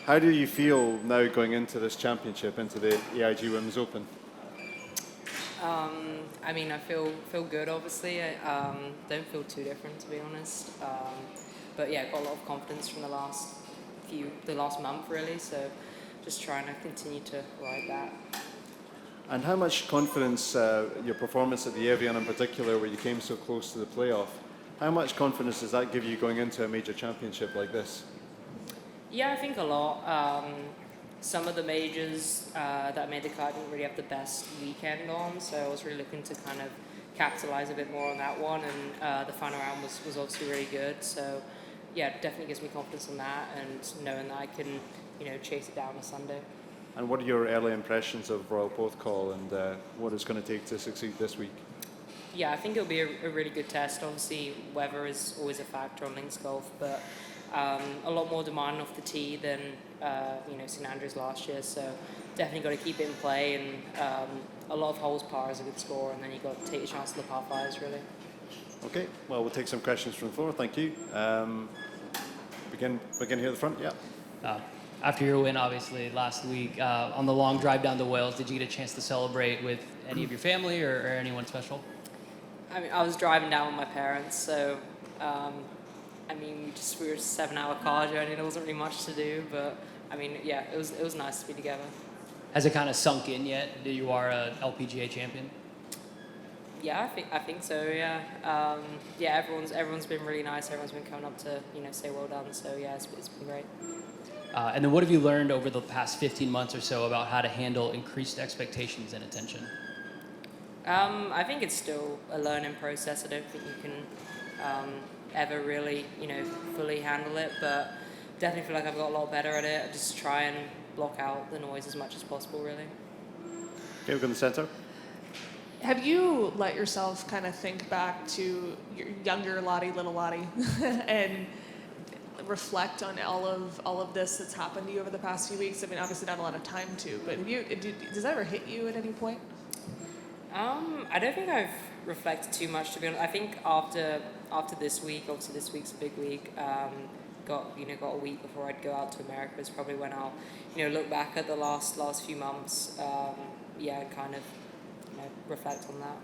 How do you feel now going into this championship, into the AIG Women's Open? I mean, I feel good. Obviously, I don't feel too different, to be honest. But yeah, got a lot of confidence from the last month really. So just trying to continue to ride that. And how much confidence, your performance at the Evian in particular, where you came so close to the playoff, how much confidence does that give you going into a major championship like this? Yeah, I think a lot. Some of the majors that made the cut didn't really have the best weekend on, so I was really looking to kind of capitalize a bit more on that one, and the final round was obviously really good. So yeah, it definitely gives me confidence in that, and knowing that I can, chase it down on Sunday. And what are your early impressions of Royal Porthcawl and what it's going to take to succeed this week? Yeah, I think it'll be a really good test. Obviously, weather is always a factor on links golf, but a lot more demand off the tee than St Andrews last year. So definitely got to keep it in play, and a lot of holes par is a good score, and then you got to take your chance on the par fives really. Okay, well we'll take some questions from the floor. Thank you. Begin here at the front. Yeah. After your win, obviously, last week, on the long drive down to Wales, did you get a chance to celebrate with any of your family or anyone special? I mean, I was driving down with my parents, so we were a 7-hour car journey. There wasn't really much to do, but I mean, yeah, it was nice to be together. Has it kind of sunk in yet that you are a LPGA champion? Yeah, I think so. Yeah, yeah. Everyone's been really nice. Everyone's been coming up to say well done. So yeah, it's been great. And then what have you learned over the past 15 months or so about how to handle increased expectations and attention? I think it's still a learning process. I don't think you can ever really, fully handle it, but definitely feel like I've got a lot better at it. I just try and block out the noise as much as possible, really. Okay, we'll go in the center. Have you let yourself kind of think back to your younger Lottie, little Lottie, and reflect on all of this that's happened to you over the past few weeks? I mean, obviously not a lot of time to, but does that ever hit you at any point? I don't think I've reflected too much, to be honest. I think after this week, obviously this week's a big week. Got a week before I'd go out to America is probably when I'll look back at the last few months. And kind of reflect on that.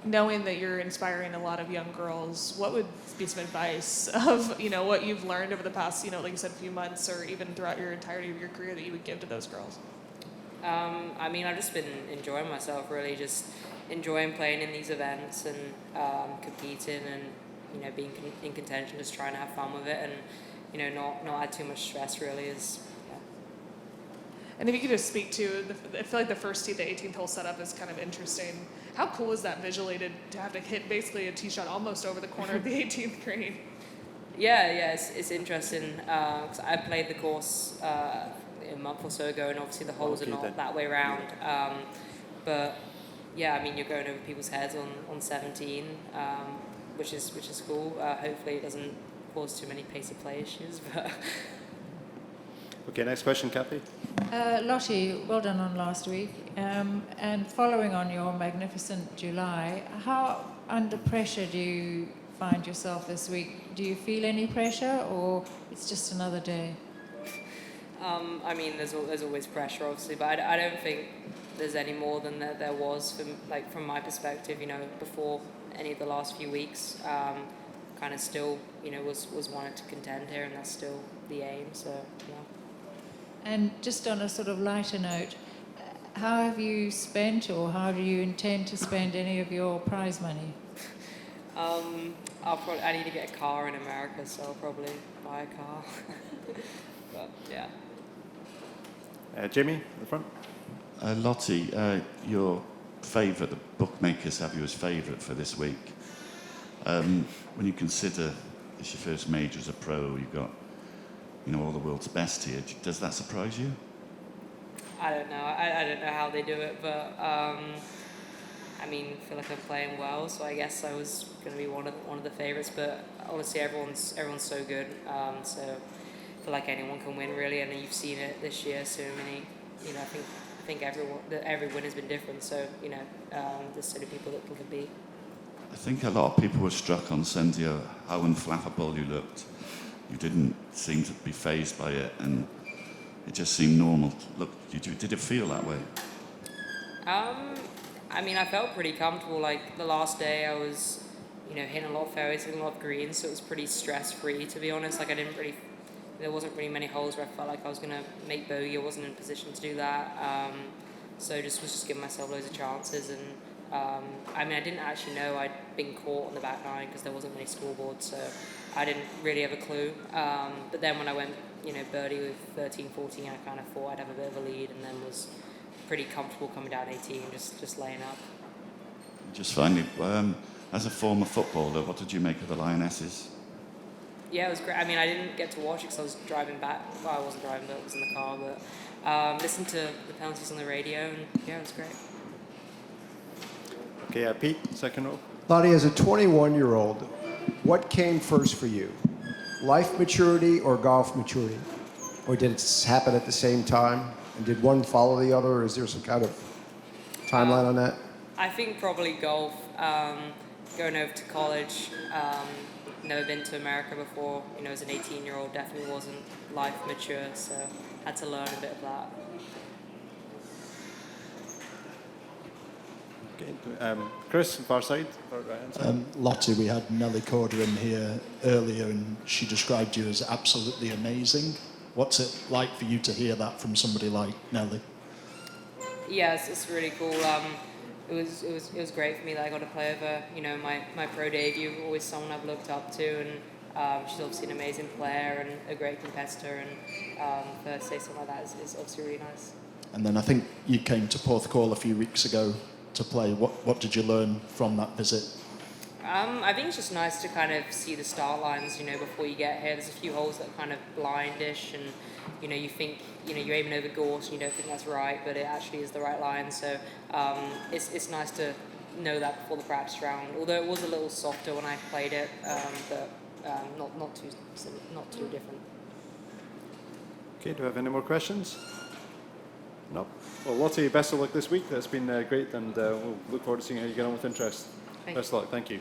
Knowing that you're inspiring a lot of young girls, what would be some advice of what you've learned over the past like you said, few months, or even throughout your entirety of your career that you would give to those girls? I mean, I've just been enjoying myself, really, just enjoying playing in these events and competing and being in contention, just trying to have fun with it and not add too much stress, really. And if you could just speak to, I feel like the first tee, the 18th hole setup is kind of interesting. How cool is that visually to have to hit basically a tee shot almost over the corner of the 18th green? Yeah, it's interesting. 'Cause I played the course a month or so ago, and obviously the holes are not that way around. But yeah, I mean, you're going over people's heads on 17, which is cool. Hopefully it doesn't cause too many pace of play issues. But Okay, next question, Kathy. Lottie, well done on last week. And following on your magnificent July, how under pressure do you find yourself this week? Do you feel any pressure, or it's just another day? I mean, there's always pressure, obviously, but I don't think there's any more than there was from my perspective. Before any of the last few weeks, kind of still was wanted to contend here, and that's still the aim. So yeah. And just on a sort of lighter note, how have you spent, or how do you intend to spend any of your prize money? I need to get a car in America, so I'll probably buy a car. But yeah. Jamie, in the front. Lottie, your favourite, the bookmakers have you as favourite for this week. When you consider it's your first major as a pro, you've got all the world's best here, does that surprise you? I don't know. I don't know how they do it, but I mean, I feel like I'm playing well, so I guess I was going to be one of the favourites. But honestly, everyone's so good, so I feel like anyone can win, really. And you've seen it this year. So many, I think every win has been different. So there's so many people that can beat. I think a lot of people were struck on Sunday how unflappable you looked. You didn't seem to be fazed by it, and it just seemed normal. Look, did it feel that way? I mean, I felt pretty comfortable. Like the last day, I was, hitting a lot of fairways, hitting a lot of greens, so it was pretty stress-free, to be honest. Like there wasn't really many holes where I felt like I was gonna make bogey. I wasn't in a position to do that. So was just giving myself loads of chances. And I mean, I didn't actually know I'd been caught on the back nine because there wasn't many scoreboards, so I didn't really have a clue. But then when I went, birdie with 13, 14, I kind of thought I'd have a bit of a lead, and then was pretty comfortable coming down 18, just laying up. Just finally, as a former footballer, what did you make of the Lionesses? Yeah, it was great. I mean, I didn't get to watch it because I was driving back. Well, I wasn't driving, but I was in the car. But listened to the penalties on the radio, and yeah, it was great. Okay, Pete, second row. Lottie, as a 21-year-old, what came first for you? Life maturity or golf maturity? Or did it happen at the same time? And did one follow the other, or is there some kind of timeline on that? I think probably golf. Going over to college, never been to America before. As an 18-year-old, definitely wasn't life mature, so had to learn a bit of that. Okay, Chris, far side, far right hand side. Lottie, we had Nelly Corder in here earlier, and she described you as absolutely amazing. What's it like for you to hear that from somebody like Nelly? Yeah, it's really cool. It was great for me that I got to play over, my pro debut. Always someone I've looked up to, and she's obviously an amazing player and a great competitor. And for her to say something like that is obviously really nice. And then I think you came to Porthcawl a few weeks ago to play. What did you learn from that visit? I think it's just nice to kind of see the start lines, before you get here. There's a few holes that are kind of blindish, and you think you're aiming over gorse and you don't think that's right, but it actually is the right line. So it's nice to know that before the practice round. Although it was a little softer when I played it, but not too different. Okay, do we have any more questions? No. Well, Lottie, best of luck this week. That's been great, and we'll look forward to seeing how you get on with interest. Thank Best of luck. Thank you.